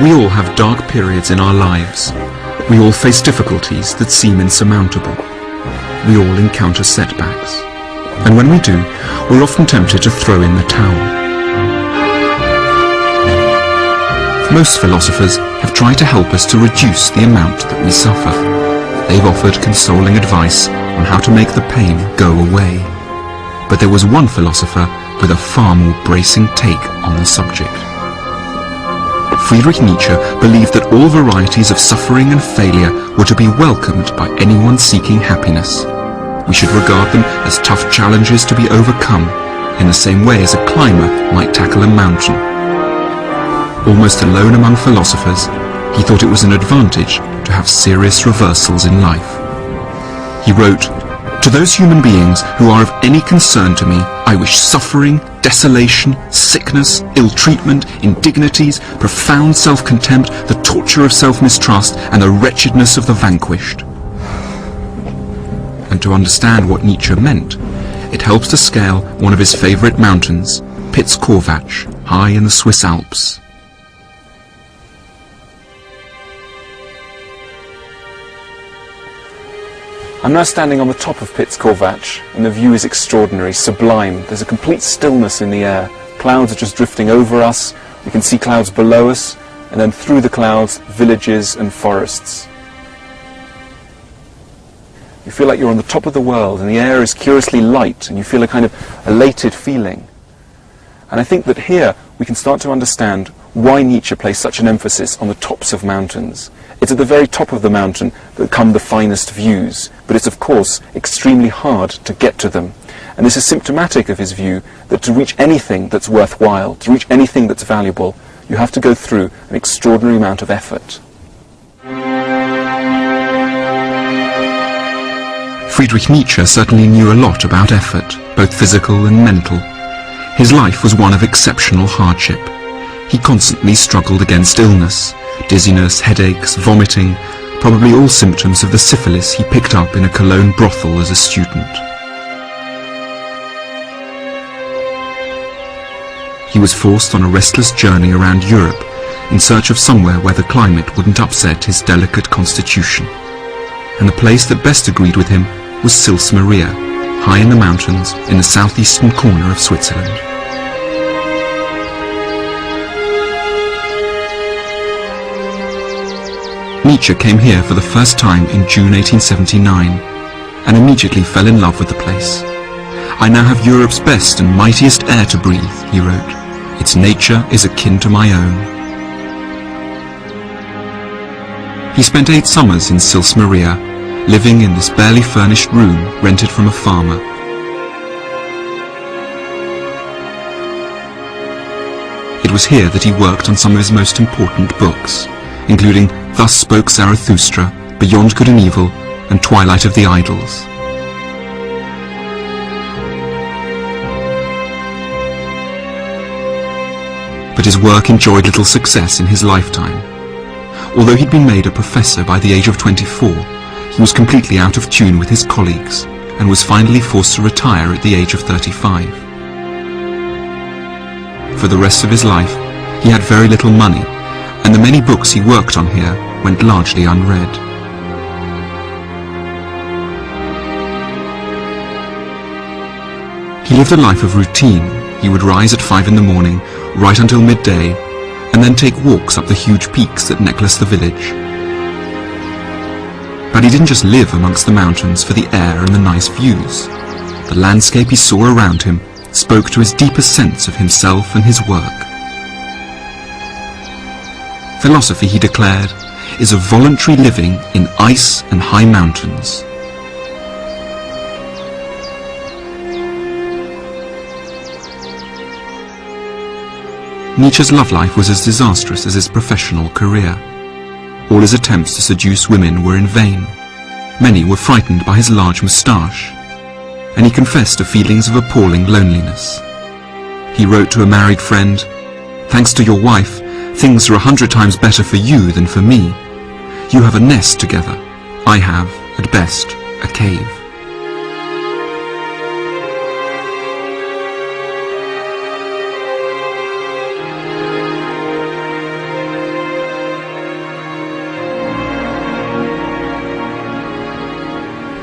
We all have dark periods in our lives. We all face difficulties that seem insurmountable. We all encounter setbacks. And when we do, we're often tempted to throw in the towel. Most philosophers have tried to help us to reduce the amount that we suffer. They've offered consoling advice on how to make the pain go away. But there was one philosopher with a far more bracing take on the subject. Friedrich Nietzsche believed that all varieties of suffering and failure were to be welcomed by anyone seeking happiness. We should regard them as tough challenges to be overcome, in the same way as a climber might tackle a mountain. Almost alone among philosophers, he thought it was an advantage to have serious reversals in life. He wrote, "To those human beings who are of any concern to me, I wish suffering, desolation, sickness, ill-treatment, indignities, profound self-contempt, the torture of self-mistrust, and the wretchedness of the vanquished." And to understand what Nietzsche meant, it helps to scale one of his favorite mountains, Piz-Corvatsch, high in the Swiss Alps. I'm now standing on the top of Piz-Corvatsch, and the view is extraordinary, sublime. There's a complete stillness in the air. Clouds are just drifting over us. We can see clouds below us, and then through the clouds, villages and forests. You feel like you're on the top of the world, and the air is curiously light, and you feel a kind of elated feeling. And I think that here we can start to understand why Nietzsche placed such an emphasis on the tops of mountains. It's at the very top of the mountain that come the finest views, but it's of course extremely hard to get to them. And this is symptomatic of his view that to reach anything that's worthwhile, to reach anything that's valuable, you have to go through an extraordinary amount of effort. Friedrich Nietzsche certainly knew a lot about effort, both physical and mental. His life was one of exceptional hardship. He constantly struggled against illness, dizziness, headaches, vomiting, probably all symptoms of the syphilis he picked up in a Cologne brothel as a student. He was forced on a restless journey around Europe in search of somewhere where the climate wouldn't upset his delicate constitution. And the place that best agreed with him was Sils Maria, high in the mountains in the southeastern corner of Switzerland. Nietzsche came here for the first time in June 1879 and immediately fell in love with the place. "I now have Europe's best and mightiest air to breathe," he wrote. "Its nature is akin to my own." He spent 8 summers in Sils Maria, living in this barely furnished room rented from a farmer. It was here that he worked on some of his most important books, including Thus Spoke Zarathustra, Beyond Good and Evil, and Twilight of the Idols. But his work enjoyed little success in his lifetime. Although he'd been made a professor by the age of 24, he was completely out of tune with his colleagues and was finally forced to retire at the age of 35. For the rest of his life, he had very little money, and the many books he worked on here went largely unread. He lived a life of routine. He would rise at 5 in the morning, right until midday, and then take walks up the huge peaks that necklace the village. But he didn't just live amongst the mountains for the air and the nice views. The landscape he saw around him spoke to his deepest sense of himself and his work. Philosophy, he declared, is a voluntary living in ice and high mountains. Nietzsche's love life was as disastrous as his professional career. All his attempts to seduce women were in vain. Many were frightened by his large moustache, and he confessed to feelings of appalling loneliness. He wrote to a married friend, "Thanks to your wife, things are 100 times better for you than for me. You have a nest together. I have, at best, a cave."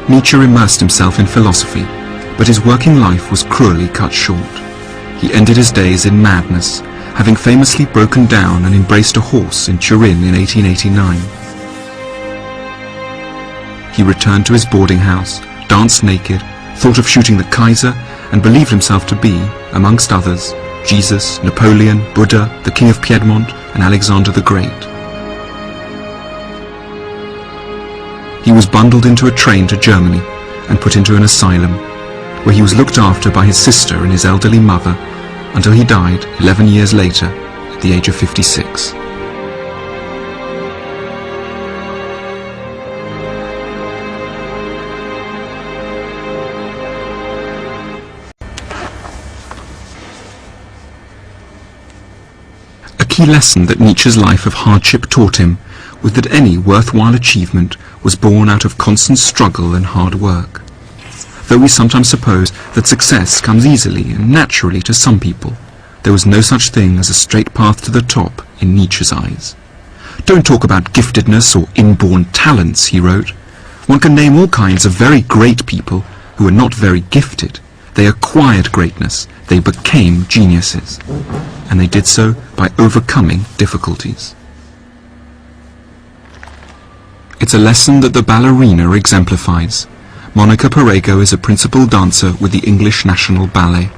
Nietzsche immersed himself in philosophy, but his working life was cruelly cut short. He ended his days in madness, having famously broken down and embraced a horse in Turin in 1889. He returned to his boarding house, danced naked, thought of shooting the Kaiser, and believed himself to be, amongst others, Jesus, Napoleon, Buddha, the King of Piedmont, and Alexander the Great. He was bundled into a train to Germany and put into an asylum, where he was looked after by his sister and his elderly mother until he died 11 years later at the age of 56. A key lesson that Nietzsche's life of hardship taught him was that any worthwhile achievement was born out of constant struggle and hard work. Though we sometimes suppose that success comes easily and naturally to some people, there was no such thing as a straight path to the top in Nietzsche's eyes. Don't talk about giftedness or inborn talents, he wrote. One can name all kinds of very great people who were not very gifted. They acquired greatness, they became geniuses, and they did so by overcoming difficulties. It's a lesson that the ballerina exemplifies. Monica Perego is a principal dancer with the English National Ballet.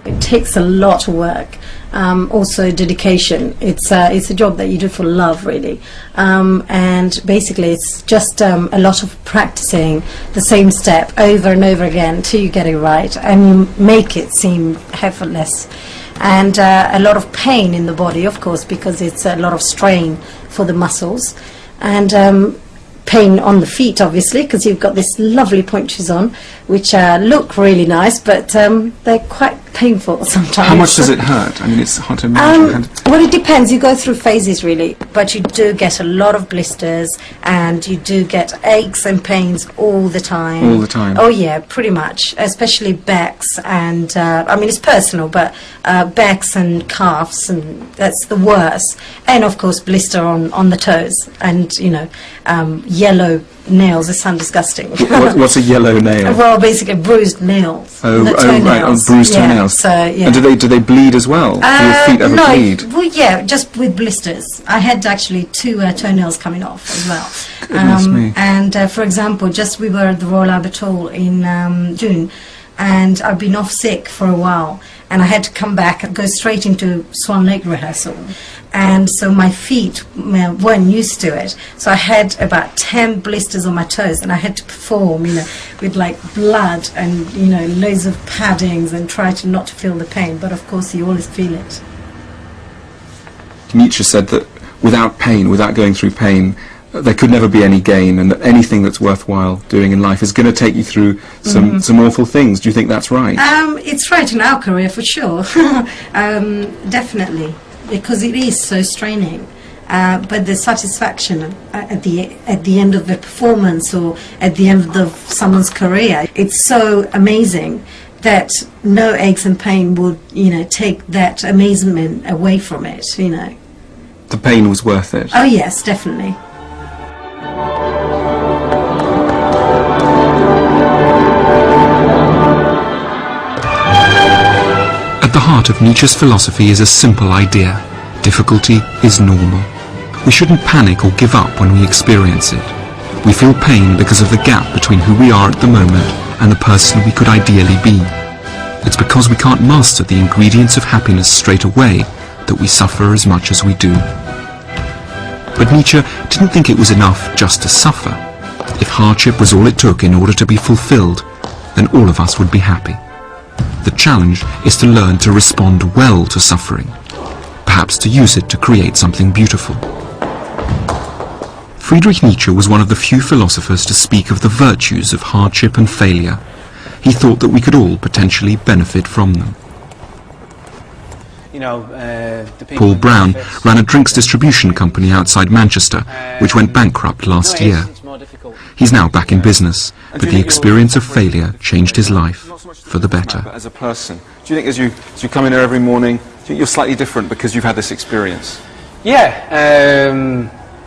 It takes a lot of work, also dedication. It's a job that you do for love, really, and basically it's just a lot of practicing the same step over and over again until you get it right and you make it seem effortless. And a lot of pain in the body, of course, because it's a lot of strain for the muscles, and pain on the feet, obviously, because you've got these lovely pointe shoes on, which look really nice, but they're quite painful sometimes. How much does it hurt? I mean, it's hard to imagine. Well, it depends. You go through phases, really, but you do get a lot of blisters, and you do get aches and pains all the time. All the time? Oh, yeah, pretty much, especially backs, and, I mean, it's personal, but backs and calves, and that's the worst. And, of course, blister on the toes, and, you know, yellow nails. They sound disgusting. What's a yellow nail? Well, basically bruised nails. Oh, right, bruised toenails. So, yeah. And do they bleed as well? Do your feet ever bleed? Well, yeah, just with blisters. I had actually 2 toenails coming off as well. Goodness me. And for example, just we were at the Royal Albert Hall in June, and I've been off sick for a while, and I had to come back and go straight into Swan Lake rehearsal. And so my feet weren't used to it. So I had about 10 blisters on my toes, and I had to perform, you know, with like blood and, you know, loads of paddings and try to not to feel the pain. But of course you always feel it. Nietzsche said that without pain, without going through pain, there could never be any gain, and that anything that's worthwhile doing in life is going to take you through some awful things. Do you think that's right? It's right in our career for sure. Definitely, because it is so straining. But the satisfaction at the end of the performance or at the end of someone's career, it's so amazing that no aches and pain would, you know, take that amazement away from it, you know. The pain was worth it. Oh yes, definitely. At the heart of Nietzsche's philosophy is a simple idea: difficulty is normal. We shouldn't panic or give up when we experience it. We feel pain because of the gap between who we are at the moment and the person we could ideally be. It's because we can't master the ingredients of happiness straight away that we suffer as much as we do. But Nietzsche didn't think it was enough just to suffer. If hardship was all it took in order to be fulfilled, then all of us would be happy. The challenge is to learn to respond well to suffering, perhaps to use it to create something beautiful. Friedrich Nietzsche was one of the few philosophers to speak of the virtues of hardship and failure. He thought that we could all potentially benefit from them. You know, Paul Brown ran a drinks distribution company outside Manchester, which went bankrupt last year. He's now back in business, but the experience of failure changed his life for the better. But as a person, do you think as you come in here every morning, do you think you're slightly different because you've had this experience? Yeah,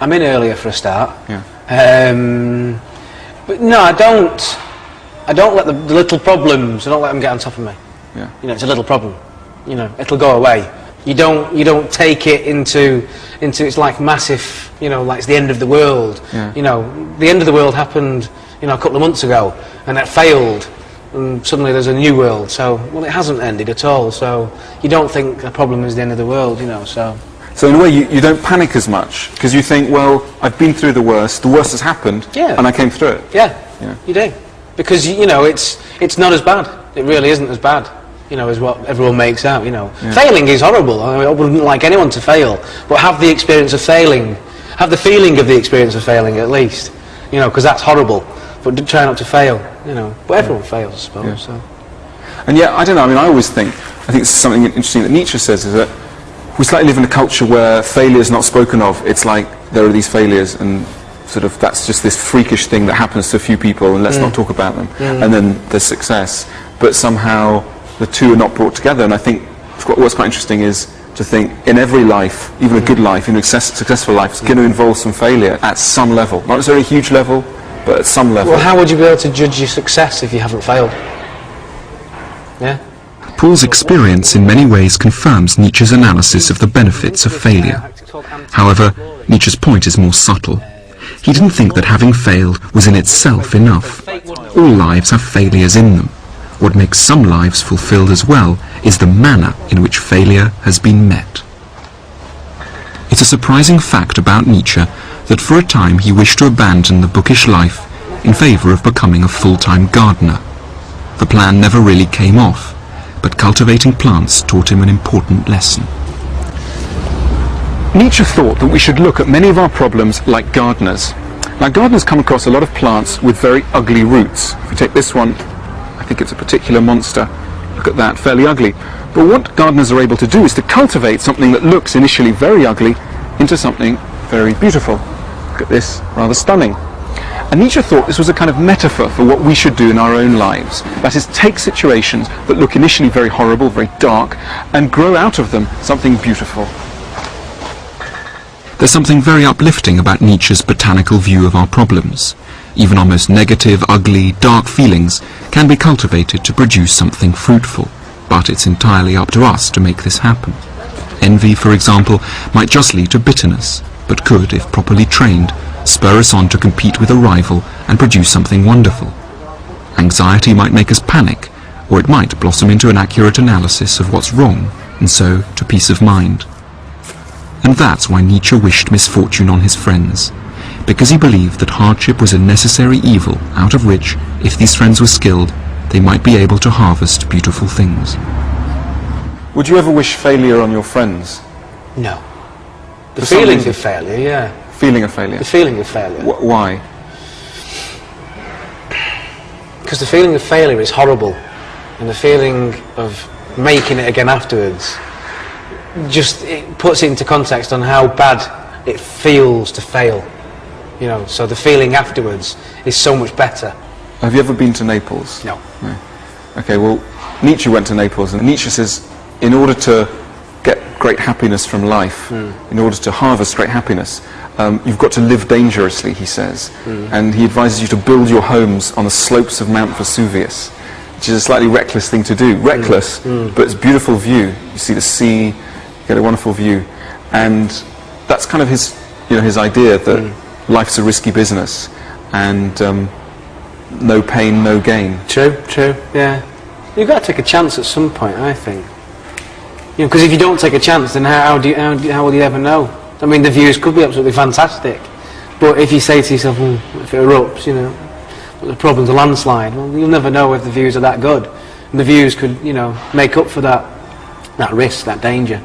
I'm in earlier for a start. Yeah. But no, I don't. I don't let the little problems. I don't let them get on top of me. Yeah. You know, it's a little problem. You know, it'll go away. You don't take it into it's like massive. You know, like it's the end of the world. Yeah. You know, the end of the world happened. You know, a couple of months ago, and it failed. And suddenly there's a new world. So, well, it hasn't ended at all. So you don't think a problem is the end of the world. You know, so. So in a way, you don't panic as much because you think, well, I've been through the worst has happened, Yeah. and I came through it. Yeah, Yeah. you do. Because, you know, it's not as bad. It really isn't as bad, you know, as what everyone makes out, you know. Yeah. Failing is horrible. I wouldn't like anyone to fail. But have the experience of failing. Have the feeling of the experience of failing, at least. You know, because that's horrible. But try not to fail, you know. But everyone fails, I suppose, Yeah. so. And yet, I don't know, I mean, I think it's something interesting that Nietzsche says is that we slightly live in a culture where failure is not spoken of. It's like there are these failures and sort of that's just this freakish thing that happens to a few people and let's not talk about them. And then there's success. But somehow the two are not brought together. And I think what's quite interesting is to think in every life, even a good life, even a successful life, it's going to involve some failure at some level. Not necessarily a huge level, but at some level. Well, how would you be able to judge your success if you haven't failed? Yeah? Paul's experience in many ways confirms Nietzsche's analysis of the benefits of failure. However, Nietzsche's point is more subtle. He didn't think that having failed was in itself enough. All lives have failures in them. What makes some lives fulfilled as well is the manner in which failure has been met. It's a surprising fact about Nietzsche that for a time he wished to abandon the bookish life in favour of becoming a full-time gardener. The plan never really came off, but cultivating plants taught him an important lesson. Nietzsche thought that we should look at many of our problems like gardeners. Now, gardeners come across a lot of plants with very ugly roots. If you take this one, I think it's a particular monster. Look at that, fairly ugly. But what gardeners are able to do is to cultivate something that looks initially very ugly into something very beautiful. Look at this, rather stunning. And Nietzsche thought this was a kind of metaphor for what we should do in our own lives. That is, take situations that look initially very horrible, very dark, and grow out of them something beautiful. There's something very uplifting about Nietzsche's botanical view of our problems. Even our most negative, ugly, dark feelings can be cultivated to produce something fruitful, but it's entirely up to us to make this happen. Envy, for example, might just lead to bitterness, but could, if properly trained, spur us on to compete with a rival and produce something wonderful. Anxiety might make us panic, or it might blossom into an accurate analysis of what's wrong, and so to peace of mind. And that's why Nietzsche wished misfortune on his friends, because he believed that hardship was a necessary evil out of which, if these friends were skilled, they might be able to harvest beautiful things. Would you ever wish failure on your friends? No. The For some feeling reason. of failure, yeah. Feeling of failure? The feeling of failure. Why? Because the feeling of failure is horrible, and the feeling of making it again afterwards, just it puts it into context on how bad it feels to fail. You know, so the feeling afterwards is so much better. Have you ever been to Naples? No. No. Okay, well, Nietzsche went to Naples, and Nietzsche says, in order to get great happiness from life, in order to harvest great happiness, you've got to live dangerously, he says. And he advises you to build your homes on the slopes of Mount Vesuvius, which is a slightly reckless thing to do. Reckless, but it's a beautiful view. You see the sea, you get a wonderful view. And that's kind of his, his idea that life's a risky business, and no pain, no gain. True, yeah. You've got to take a chance at some point, I think. You know, because if you don't take a chance, then how will you ever know? I mean, the views could be absolutely fantastic, but if you say to yourself, if it erupts, the problem's a landslide, well, you'll never know if the views are that good. And the views could, make up for that risk, that danger.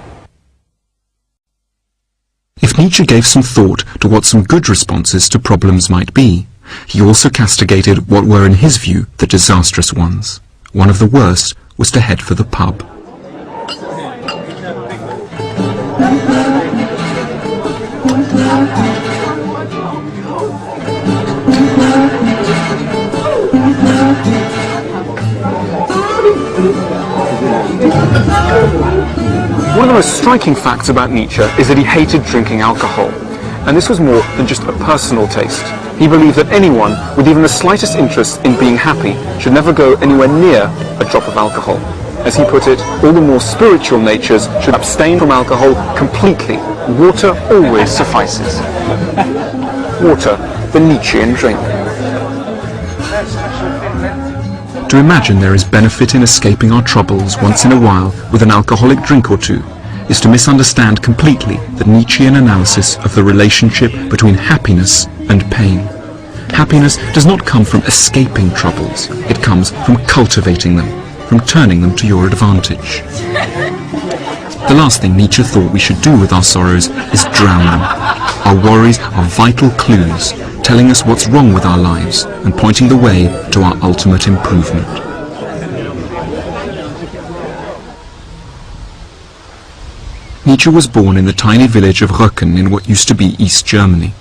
If Nietzsche gave some thought to what some good responses to problems might be, he also castigated what were in his view the disastrous ones. One of the worst was to head for the pub. One of the most striking facts about Nietzsche is that he hated drinking alcohol. And this was more than just a personal taste. He believed that anyone with even the slightest interest in being happy should never go anywhere near a drop of alcohol. As he put it, all the more spiritual natures should abstain from alcohol completely. Water always suffices. Water, the Nietzschean drink. To imagine there is benefit in escaping our troubles once in a while with an alcoholic drink or two is to misunderstand completely the Nietzschean analysis of the relationship between happiness and pain. Happiness does not come from escaping troubles, it comes from cultivating them, from turning them to your advantage. The last thing Nietzsche thought we should do with our sorrows is drown them. Our worries are vital clues, telling us what's wrong with our lives and pointing the way to our ultimate improvement. Nietzsche was born in the tiny village of Röcken in what used to be East Germany.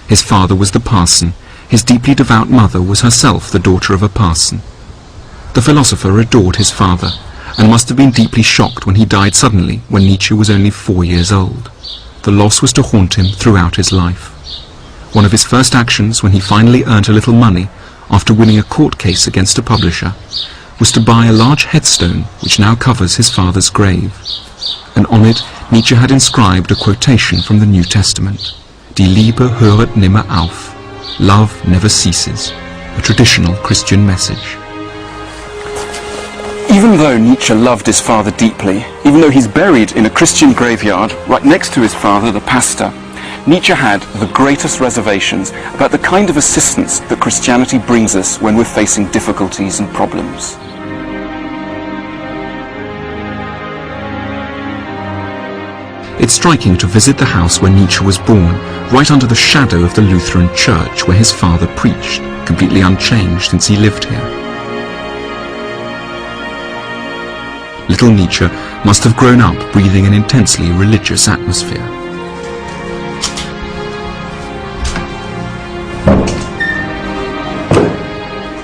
His father was the parson, his deeply devout mother was herself the daughter of a parson. The philosopher adored his father, and must have been deeply shocked when he died suddenly when Nietzsche was only 4 years old. The loss was to haunt him throughout his life. One of his first actions when he finally earned a little money, after winning a court case against a publisher, was to buy a large headstone which now covers his father's grave. And on it Nietzsche had inscribed a quotation from the New Testament. Die Liebe höret nimmer auf. Love never ceases. A traditional Christian message. Even though Nietzsche loved his father deeply, even though he's buried in a Christian graveyard right next to his father, the pastor, Nietzsche had the greatest reservations about the kind of assistance that Christianity brings us when we're facing difficulties and problems. It's striking to visit the house where Nietzsche was born, right under the shadow of the Lutheran church where his father preached, completely unchanged since he lived here. Little Nietzsche must have grown up breathing an intensely religious atmosphere.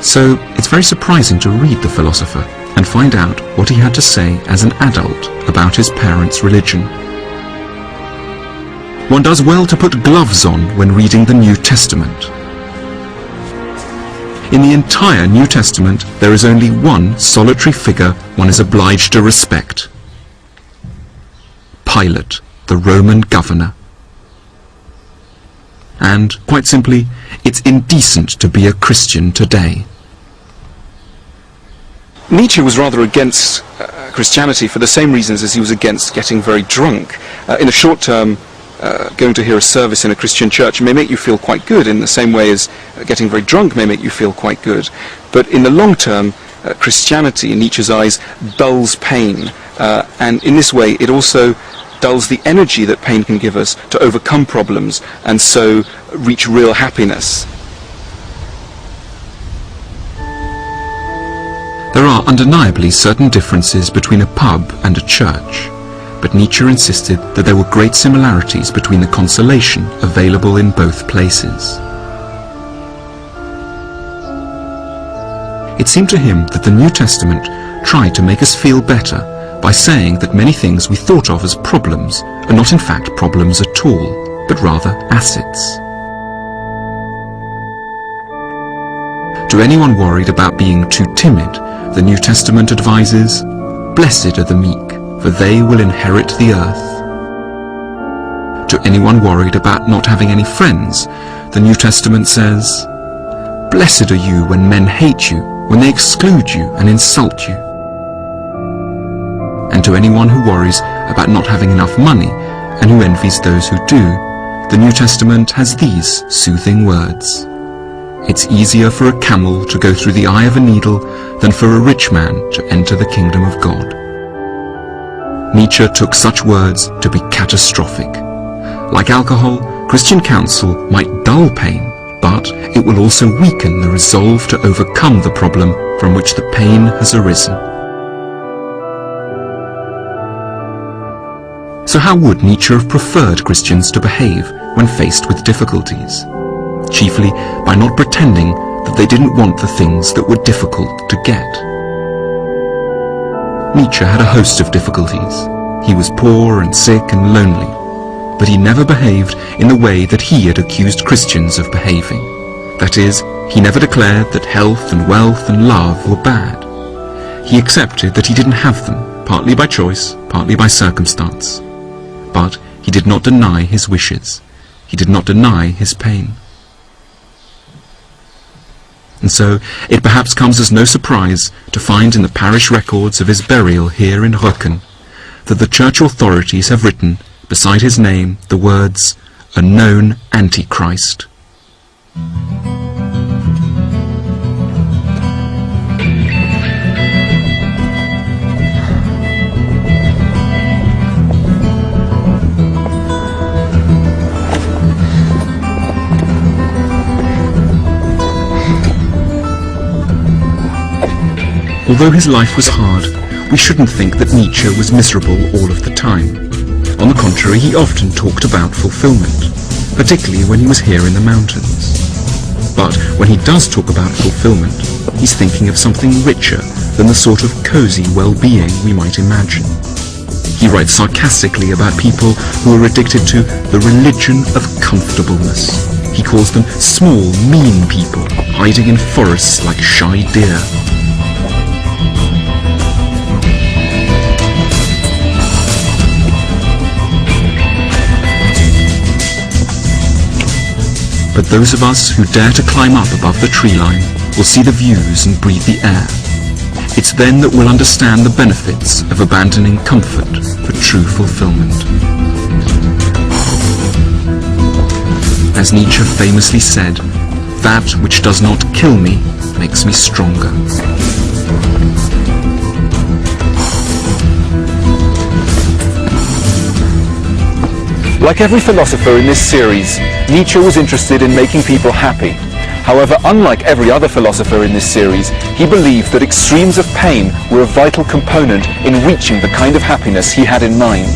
So it's very surprising to read the philosopher and find out what he had to say as an adult about his parents' religion. One does well to put gloves on when reading the New Testament. In the entire New Testament, there is only one solitary figure one is obliged to respect. Pilate, the Roman governor. And, quite simply, it's indecent to be a Christian today. Nietzsche was rather against Christianity for the same reasons as he was against getting very drunk. In the short term, going to hear a service in a Christian church may make you feel quite good in the same way as getting very drunk may make you feel quite good. But in the long term, Christianity, in Nietzsche's eyes, dulls pain. And in this way, it also dulls the energy that pain can give us to overcome problems and so reach real happiness. There are undeniably certain differences between a pub and a church. But Nietzsche insisted that there were great similarities between the consolation available in both places. It seemed to him that the New Testament tried to make us feel better by saying that many things we thought of as problems are not in fact problems at all, but rather assets. To anyone worried about being too timid, the New Testament advises, "Blessed are the meek, for they will inherit the earth." To anyone worried about not having any friends, the New Testament says, "Blessed are you when men hate you, when they exclude you and insult you." And to anyone who worries about not having enough money and who envies those who do, the New Testament has these soothing words. "It's easier for a camel to go through the eye of a needle than for a rich man to enter the kingdom of God." Nietzsche took such words to be catastrophic. Like alcohol, Christian counsel might dull pain, but it will also weaken the resolve to overcome the problem from which the pain has arisen. So how would Nietzsche have preferred Christians to behave when faced with difficulties? Chiefly by not pretending that they didn't want the things that were difficult to get. Nietzsche had a host of difficulties. He was poor and sick and lonely. but he never behaved in the way that he had accused Christians of behaving. That is, he never declared that health and wealth and love were bad. He accepted that he didn't have them, partly by choice, partly by circumstance. But he did not deny his wishes. He did not deny his pain. And so it perhaps comes as no surprise to find in the parish records of his burial here in Röcken that the church authorities have written beside his name the words, "A known Antichrist." Although his life was hard, we shouldn't think that Nietzsche was miserable all of the time. On the contrary, he often talked about fulfillment, particularly when he was here in the mountains. But when he does talk about fulfillment, he's thinking of something richer than the sort of cozy well-being we might imagine. He writes sarcastically about people who are addicted to the religion of comfortableness. He calls them small, mean people, hiding in forests like shy deer. But those of us who dare to climb up above the tree line will see the views and breathe the air. It's then that we'll understand the benefits of abandoning comfort for true fulfillment. As Nietzsche famously said, "That which does not kill me makes me stronger." Like every philosopher in this series, Nietzsche was interested in making people happy. However, unlike every other philosopher in this series, he believed that extremes of pain were a vital component in reaching the kind of happiness he had in mind.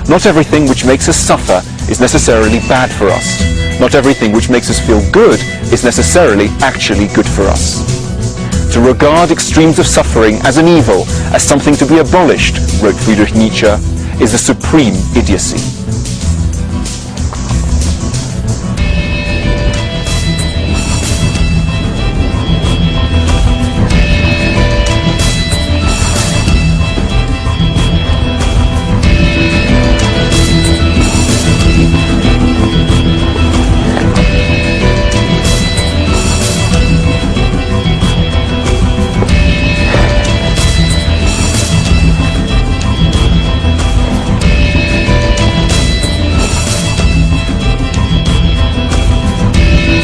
Not everything which makes us suffer is necessarily bad for us. Not everything which makes us feel good is necessarily actually good for us. To regard extremes of suffering as an evil, as something to be abolished, wrote Friedrich Nietzsche, is a supreme idiocy.